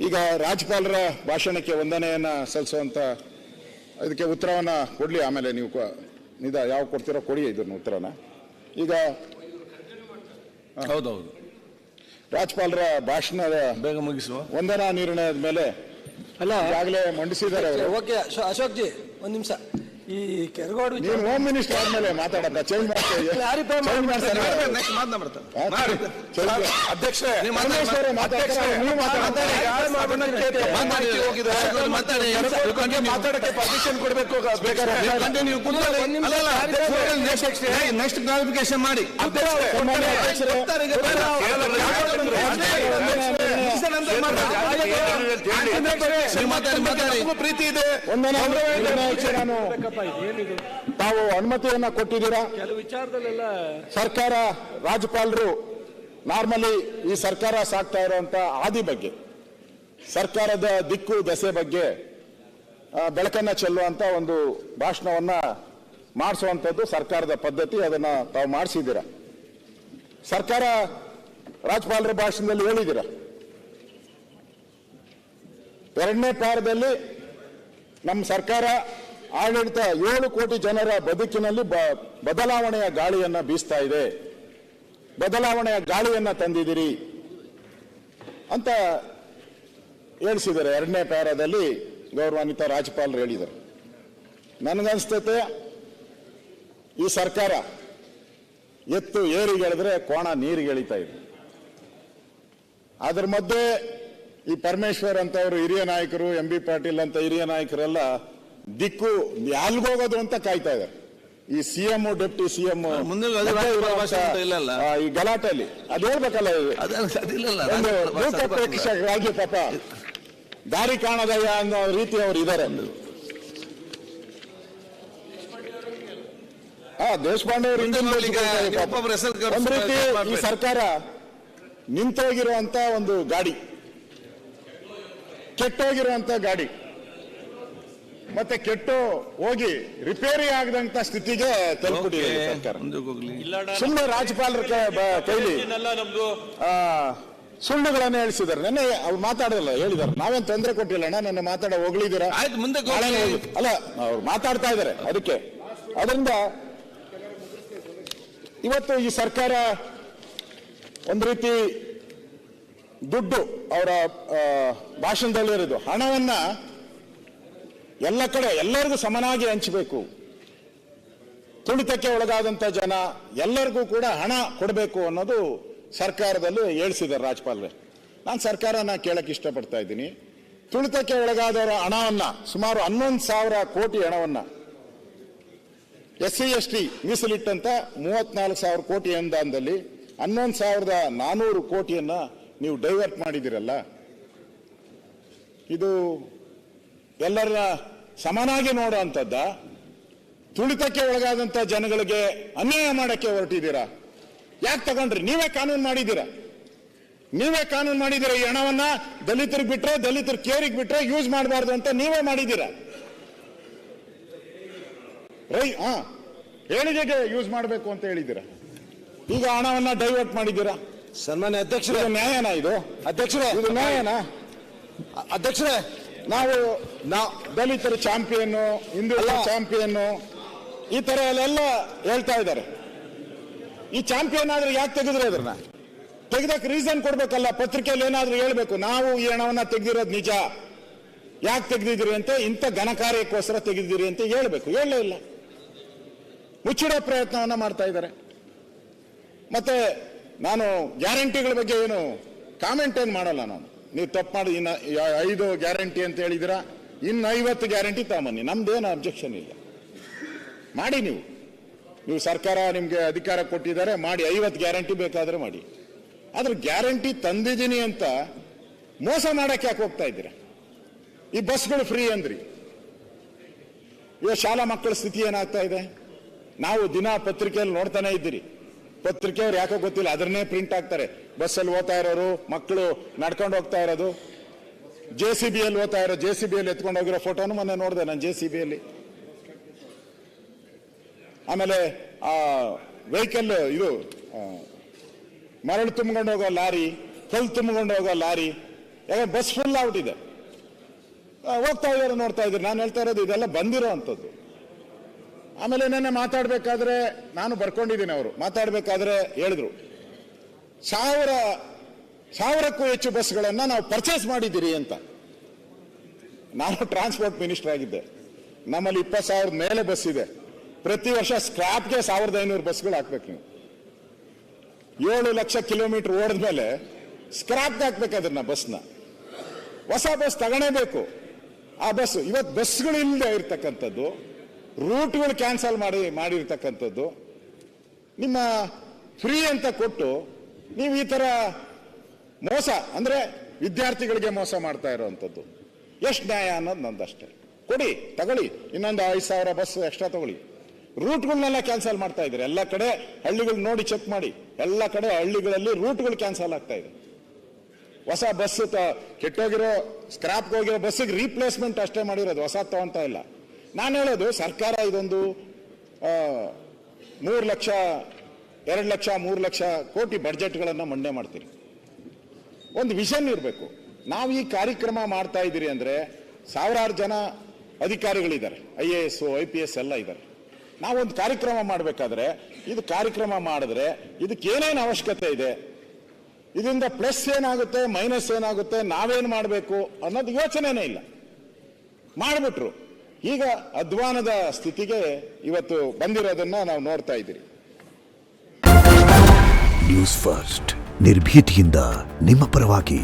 ಈಗ ರಾಜ್ಯಪಾಲರ ಭಾಷಣಕ್ಕೆ ವಂದನೆಯನ್ನ ಸಲ್ಲಿಸುವಂತ ಇದಕ್ಕೆ ಉತ್ತರವನ್ನ ಕೊಡ್ಲಿ, ಆಮೇಲೆ ನೀವು ಯಾವ ಕೊಡ್ತೀರೋ ಕೊಡಿ ಇದನ್ನ ಉತ್ತರನ. ಈಗ ಹೌದೌದು, ರಾಜ್ಯಪಾಲರ ಭಾಷಣದ ಬೇಗ ಮುಗಿಸುವ ವಂದನಾ ನಿರ್ಣಯದ ಮೇಲೆ ಅಲ್ಲ ಈಗಾಗಲೇ ಮಂಡಿಸಿದ್ದಾರೆ ಅವರು. ಓಕೆ ಅಶೋಕ್ ಜಿ, ಒಂದ್ ನಿಮಿಷ. ಈ ಕೆರಗೋಡು ನೀನು ಹೋಮ್ ಮಿನಿಸ್ಟರ್ ಆದ್ಮೇಲೆ ಮಾತಾಡಪ್ಪ, ಚೇಂಜ್ ಮಾಡ್ತೇವೆ. ಅಧ್ಯಕ್ಷರೇ ಮಾತಾಡಕ್ಕೆ ಪರ್ಮಿಷನ್ ಕೊಡಬೇಕು. ನೆಕ್ಸ್ಟ್ ಕ್ಲಾರಿಫಿಕೇಶನ್ ಮಾಡಿ. ಪ್ರೀತಿ ಇದೆ. ನಾನು ತಾವು ಅನುಮತಿಯನ್ನ ಕೊಟ್ಟಿದ್ದೀರಾ. ಸರ್ಕಾರ ರಾಜ್ಯಪಾಲರು ನಾರ್ಮಲಿ ಈ ಸರ್ಕಾರ ಸಾಕ್ತಾ ಇರುವಂತ ಹಾದಿ ಬಗ್ಗೆ, ಸರ್ಕಾರದ ದಿಕ್ಕು ದಸೆ ಬಗ್ಗೆ ಬೆಳಕನ್ನ ಚೆಲ್ಲುವಂತ ಒಂದು ಭಾಷಣವನ್ನ ಮಾಡಿಸುವಂತದ್ದು ಸರ್ಕಾರದ ಪದ್ಧತಿ. ಅದನ್ನ ತಾವು ಮಾಡಿಸಿದ್ದೀರಾ. ಸರ್ಕಾರ ರಾಜ್ಯಪಾಲರ ಭಾಷಣದಲ್ಲಿ ಹೇಳಿದ್ದೀರಾ, ಎರಡನೇ ಪಾರದಲ್ಲಿ ನಮ್ಮ ಸರ್ಕಾರ ಆಡಳಿತ 7 ಕೋಟಿ ಜನರ ಬದುಕಿನಲ್ಲಿ ಬದಲಾವಣೆಯ ಗಾಳಿಯನ್ನ ಬೀಸ್ತಾ ಇದೆ, ಬದಲಾವಣೆಯ ಗಾಳಿಯನ್ನ ತಂದಿದ್ದೀರಿ ಅಂತ ಹೇಳಿಸಿದ್ದಾರೆ. ಎರಡನೇ ಪ್ಯಾರಾದಲ್ಲಿ ಗೌರವಾನ್ವಿತ ರಾಜ್ಯಪಾಲರು ಹೇಳಿದ್ದಾರೆ. ನನಗನ್ಸ್ತತೆ ಈ ಸರ್ಕಾರ ಎತ್ತು ಏರಿಗೆಳೆದ್ರೆ ಕೋಣ ನೀರಿಗೆ ಎಳಿತಾ ಇದೆ. ಅದರ ಮಧ್ಯೆ ಈ ಪರಮೇಶ್ವರ್ ಅಂತವರು ಹಿರಿಯ ನಾಯಕರು, ಎಂ ಬಿ ಪಾಟೀಲ್ ಅಂತ ಹಿರಿಯ ನಾಯಕರೆಲ್ಲ ದಿಕ್ಕು ಯಾಲ್ಗೋಗೋದು ಅಂತ ಕಾಯ್ತಾ ಇದ್ದಾರೆ. ಈ ಸಿಎಂ ಡೆಪ್ಟಿ ಸಿಎಂ ಈ ಗಲಾಟೆಯಲ್ಲಿ ಅದು ಹೇಳ್ಬೇಕಲ್ಲ, ರಾಜ್ಯ ಪಾಪ ದಾರಿ ಕಾಣದಯ್ಯ ಅನ್ನೋ ರೀತಿ ಅವರು ಇದ್ದಾರೆ. ದೇಶಪಾಂಡೆ ಅವರು ಒಂದ್ ರೀತಿ ಈ ಸರ್ಕಾರ ನಿಂತೋಗಿರುವಂತ ಒಂದು ಗಾಡಿ, ಕೆಟ್ಟೋಗಿರುವಂತ ಗಾಡಿ, ಮತ್ತೆ ಕೆಟ್ಟು ಹೋಗಿ ರಿಪೇರಿ ಆಗದಂತ ಸ್ಥಿತಿಗೆ ತಲುಪಿದೆ ಸರ್ಕಾರ. ಸುಮ್ಮನೆ ರಾಜ್ಯಪಾಲರ ಕೈಲಿ ಸುಳ್ಳುಗಳನ್ನ ಹೇಳಿಸಿದ್ದಾರೆ. ನೆನ್ನೆ ಅವ್ರು ಮಾತಾಡಲ್ಲ ಹೇಳಿದಾರೆ, ನಾವೇನ್ ತೊಂದರೆ ಕೊಟ್ಟಿಲ್ಲ ಅಣ್ಣ, ನನ್ನ ಮಾತಾಡ ಹೋಗ್ಲಿದ್ದೀರಾ ಅಲ್ಲ, ಅವ್ರು ಮಾತಾಡ್ತಾ ಇದ್ದಾರೆ. ಅದರಿಂದ ಇವತ್ತು ಈ ಸರ್ಕಾರ ಒಂದ್ ರೀತಿ ದುಡ್ಡು ಅವರ ಭಾಷಣದಲ್ಲಿರೋದು ಹಣವನ್ನ ಎಲ್ಲ ಕಡೆ ಎಲ್ಲರಿಗೂ ಸಮನಾಗಿ ಹಂಚಬೇಕು, ತುಳಿತಕ್ಕೆ ಒಳಗಾದಂತ ಜನ ಎಲ್ಲರಿಗೂ ಕೂಡ ಹಣ ಕೊಡಬೇಕು ಅನ್ನೋದು ಸರ್ಕಾರದಲ್ಲಿ ಹೇಳಿಸಿದ್ದಾರೆ ರಾಜ್ಯಪಾಲರೇ. ನಾನು ಸರ್ಕಾರನ ಕೇಳಕ್ಕೆ ಇಷ್ಟಪಡ್ತಾ ಇದ್ದೀನಿ. ತುಳಿತಕ್ಕೆ ಒಳಗಾದವರ ಹಣವನ್ನ ಸುಮಾರು 11,000 ಕೋಟಿ ಹಣವನ್ನ SC ST ಮೀಸಲಿಟ್ಟಂತ 34,000 ಕೋಟಿ ಅನುದಾನದಲ್ಲಿ 11,400 ಕೋಟಿಯನ್ನ ನೀವು ಡೈವರ್ಟ್ ಮಾಡಿದಿರಲ್ಲ, ಇದು ಎಲ್ಲರ ಸಮನಾಗಿ ನೋಡುವಂಥದ್ದ? ತುಳಿತಕ್ಕೆ ಒಳಗಾದಂತ ಜನಗಳಿಗೆ ಅನ್ಯಾಯ ಮಾಡಕ್ಕೆ ಹೊರಟಿದ್ದೀರಾ? ಯಾಕೆ ತಗೊಂಡ್ರಿ? ನೀವೇ ಕಾನೂನು ಮಾಡಿದ್ದೀರಾ. ಈ ಹಣವನ್ನ ದಲಿತರಿಗೆ ಬಿಟ್ರೆ, ದಲಿತರ ಕೇರಿಗೆ ಬಿಟ್ರೆ ಯೂಸ್ ಮಾಡಬಾರ್ದು ಅಂತ ನೀವೇ ಮಾಡಿದ್ದೀರಾ. ಹೇಳಿಕೆಗೆ ಯೂಸ್ ಮಾಡಬೇಕು ಅಂತ ಹೇಳಿದ್ದೀರಾ. ಈಗ ಹಣವನ್ನ ಡೈವರ್ಟ್ ಮಾಡಿದ್ದೀರಾ. ಸನ್ಮಾನ್ಯ ಅಧ್ಯಕ್ಷರೇ, ನ್ಯಾಯನಾ ಇದು? ಅಧ್ಯಕ್ಷರೇ, ಇದು ನ್ಯಾಯನಾ? ಅಧ್ಯಕ್ಷರೇ, ನಾವು ದಲಿತರ ಚಾಂಪಿಯನ್, ಹಿಂದುಳಿದ ಚಾಂಪಿಯನ್, ಈ ತರ ಎಲ್ಲ ಹೇಳ್ತಾ ಇದ್ದಾರೆ. ಈ ಚಾಂಪಿಯನ್ ಆದ್ರೆ ಯಾಕೆ ತೆಗೆದ್ರೆ? ಅದನ್ನ ತೆಗೆದಕ್ಕೆ ರೀಸನ್ ಕೊಡ್ಬೇಕಲ್ಲ, ಪತ್ರಿಕೆಯಲ್ಲಿ ಏನಾದ್ರೂ ಹೇಳ್ಬೇಕು. ನಾವು ಈ ಹಣವನ್ನ ತೆಗೆದಿರೋದು ನಿಜ, ಯಾಕೆ ತೆಗೆದಿದ್ದೀರಿ ಅಂತ, ಇಂಥ ಘನಕಾರ್ಯಕ್ಕೋಸ್ಕರ ತೆಗೆದಿದ್ದೀರಿ ಅಂತ ಹೇಳ್ಬೇಕು. ಹೇಳಲೇ ಇಲ್ಲ, ಮುಚ್ಚಿಡೋ ಪ್ರಯತ್ನವನ್ನ ಮಾಡ್ತಾ ಇದ್ದಾರೆ. ಮತ್ತೆ ನಾನು ಗ್ಯಾರಂಟಿಗಳ ಬಗ್ಗೆ ಏನು ಕಾಮೆಂಟ್ ಏನು ಮಾಡಲ್ಲ. ನಾನು ನೀವು ತಪ್ಪು ಮಾಡಿ, ಇನ್ನು 5 ಗ್ಯಾರಂಟಿ ಅಂತ ಹೇಳಿದಿರಾ, ಇನ್ನು 50 ಗ್ಯಾರಂಟಿ ತಗೊಂಬನ್ನಿ, ನಮ್ದೇನು ಅಬ್ಜೆಕ್ಷನ್ ಇಲ್ಲ. ಮಾಡಿ, ನೀವು ಸರ್ಕಾರ ನಿಮ್ಗೆ ಅಧಿಕಾರ ಕೊಟ್ಟಿದ್ದಾರೆ, ಮಾಡಿ 50 ಗ್ಯಾರಂಟಿ ಬೇಕಾದ್ರೆ ಮಾಡಿ. ಆದ್ರೆ ಗ್ಯಾರಂಟಿ ತಂದಿದ್ದೀನಿ ಅಂತ ಮೋಸ ಮಾಡಕ್ಕೆ ಯಾಕೆ ಹೋಗ್ತಾ ಇದ್ದೀರಾ? ಈ ಬಸ್ಗಳು ಫ್ರೀ ಅಂದ್ರಿ, ಇವಾಗ ಶಾಲಾ ಮಕ್ಕಳ ಸ್ಥಿತಿ ಏನಾಗ್ತಾ ಇದೆ? ನಾವು ದಿನ ಪತ್ರಿಕೆಯಲ್ಲಿ ನೋಡ್ತಾನೆ ಇದ್ದೀರಿ. ಪತ್ರಿಕೆಯವ್ರು ಯಾಕೋ ಗೊತ್ತಿಲ್ಲ, ಅದನ್ನೇ ಪ್ರಿಂಟ್ ಆಗ್ತಾರೆ. ಬಸ್ಸಲ್ಲಿ ಓದ್ತಾ ಇರೋರು, ಮಕ್ಕಳು ನಡ್ಕೊಂಡು ಹೋಗ್ತಾ ಇರೋದು, JCBಯಲ್ಲಿ ಓದ್ತಾ ಇರೋ, JCBಯಲ್ಲಿ ಎತ್ಕೊಂಡು ಹೋಗಿರೋ ಫೋಟೋನು ಮೊನ್ನೆ ನೋಡಿದೆ ನಾನು, JCBಯಲ್ಲಿ. ಆಮೇಲೆ ಆ ವೆಹಿಕಲ್ ಇದು ಮರಳು ತುಂಬಿಕೊಂಡು ಹೋಗೋ ಲಾರಿ, ಕಲ್ಲು ತುಂಬಿಕೊಂಡು ಹೋಗೋ ಲಾರಿ, ಯಾಕಂದ್ರೆ ಬಸ್ ಫುಲ್ ಔಟಿದೆ, ಹೋಗ್ತಾ ಇದ್ದಾರೆ ನೋಡ್ತಾ ಇದ್ದೀರಿ. ನಾನು ಹೇಳ್ತಾ ಇರೋದು ಇದೆಲ್ಲ ಬಂದಿರೋ ಅಂಥದ್ದು. ಆಮೇಲೆ ನೆನ್ನೆ ಮಾತಾಡಬೇಕಾದ್ರೆ ನಾನು ಬರ್ಕೊಂಡಿದ್ದೀನಿ, ಅವರು ಮಾತಾಡಬೇಕಾದ್ರೆ ಹೇಳಿದ್ರು 1000ಕ್ಕೂ ಹೆಚ್ಚು ಬಸ್ಗಳನ್ನು ನಾವು ಪರ್ಚೇಸ್ ಮಾಡಿದ್ದೀರಿ ಅಂತ. ನಾನು ಟ್ರಾನ್ಸ್ಪೋರ್ಟ್ ಮಿನಿಸ್ಟರ್ ಆಗಿದ್ದೆ, ನಮ್ಮಲ್ಲಿ 20,000 ಮೇಲೆ ಬಸ್ ಇದೆ. ಪ್ರತಿ ವರ್ಷ ಸ್ಕ್ರಾಪ್ಗೆ 1500 ಬಸ್ಗಳು ಹಾಕ್ಬೇಕು. ನೀವು 7 ಲಕ್ಷ ಕಿಲೋಮೀಟರ್ ಓಡಿದ್ಮೇಲೆ ಸ್ಕ್ರಾಪ್ಗೆ ಹಾಕ್ಬೇಕು ಅದನ್ನ ಬಸ್ನ. ಹೊಸ ಬಸ್ ತಗೊಳ್ಳೇಬೇಕು. ಆ ಬಸ್ ಇವತ್ತು ಬಸ್ಗಳು ಇಲ್ಲದೆ ಇರ್ತಕ್ಕಂಥದ್ದು, ರೂಟ್ಗಳು ಕ್ಯಾನ್ಸಲ್ ಮಾಡಿರ್ತಕ್ಕಂಥದ್ದು, ನಿಮ್ಮ ಫ್ರೀ ಅಂತ ಕೊಟ್ಟು ನೀವು ಈ ತರ ಮೋಸ, ಅಂದ್ರೆ ವಿದ್ಯಾರ್ಥಿಗಳಿಗೆ ಮೋಸ ಮಾಡ್ತಾ ಇರೋವಂಥದ್ದು ಎಷ್ಟು ನ್ಯಾಯ ಅನ್ನೋದು ನಂದಷ್ಟೇ. ಕೊಡಿ, ತಗೊಳ್ಳಿ, ಇನ್ನೊಂದು 5,000 ಬಸ್ ಎಕ್ಸ್ಟ್ರಾ ತಗೊಳ್ಳಿ. ರೂಟ್ಗಳನ್ನೆಲ್ಲ ಕ್ಯಾನ್ಸಲ್ ಮಾಡ್ತಾ ಇದ್ದಾರೆ ಎಲ್ಲ ಕಡೆ. ಹಳ್ಳಿಗಳು ನೋಡಿ ಚೆಕ್ ಮಾಡಿ, ಎಲ್ಲ ಕಡೆ ಹಳ್ಳಿಗಳಲ್ಲಿ ರೂಟ್ಗಳು ಕ್ಯಾನ್ಸಲ್ ಆಗ್ತಾ ಇದೆ. ಹೊಸ ಬಸ್ ಕೆಟ್ಟೋಗಿರೋ ಸ್ಕ್ರಾಪ್ಗೆ ಹೋಗಿರೋ ಬಸ್ಸಿಗೆ ರೀಪ್ಲೇಸ್ಮೆಂಟ್ ಅಷ್ಟೇ ಮಾಡಿರೋದು, ಹೊಸ ತಗೊಂತ ಇಲ್ಲ. ನಾನು ಹೇಳೋದು ಸರ್ಕಾರ ಇದೊಂದು 3 ಲಕ್ಷ 2 ಲಕ್ಷ 3 ಲಕ್ಷ ಕೋಟಿ ಬಡ್ಜೆಟ್ಗಳನ್ನು ಮಂಡನೆ ಮಾಡ್ತೀರಿ. ಒಂದು ವಿಷನ್ ಇರಬೇಕು. ನಾವು ಈ ಕಾರ್ಯಕ್ರಮ ಮಾಡ್ತಾ ಇದ್ದೀರಿ ಅಂದ್ರೆ ಸಾವಿರಾರು ಜನ ಅಧಿಕಾರಿಗಳಿದ್ದಾರೆ, IAS IPS ಎಲ್ಲ ಇದ್ದಾರೆ. ನಾವೊಂದು ಕಾರ್ಯಕ್ರಮ ಮಾಡಬೇಕಾದ್ರೆ ಇದು ಕಾರ್ಯಕ್ರಮ ಮಾಡಿದ್ರೆ ಇದಕ್ಕೆ ಏನೇನು ಅವಶ್ಯಕತೆ ಇದೆ, ಇದರಿಂದ ಪ್ಲಸ್ ಏನಾಗುತ್ತೆ ಮೈನಸ್ ಏನಾಗುತ್ತೆ, ನಾವೇನು ಮಾಡಬೇಕು ಅನ್ನೋದು ಯೋಚನೆನೇ ಇಲ್ಲ. ಮಾಡಿಬಿಟ್ರು. ಈಗ ಅಧ್ವಾನದ ಸ್ಥಿತಿಗೆ ಇವತ್ತು ಬಂದಿರೋದನ್ನ ನಾವು ನೋಡ್ತಾ ಇದ್ದೀರಿ. ನ್ಯೂಸ್ ಫಸ್ಟ್ ನಿರ್ಭೀತಿಯಿಂದ ನಿಮ್ಮ ಪರವಾಗಿ.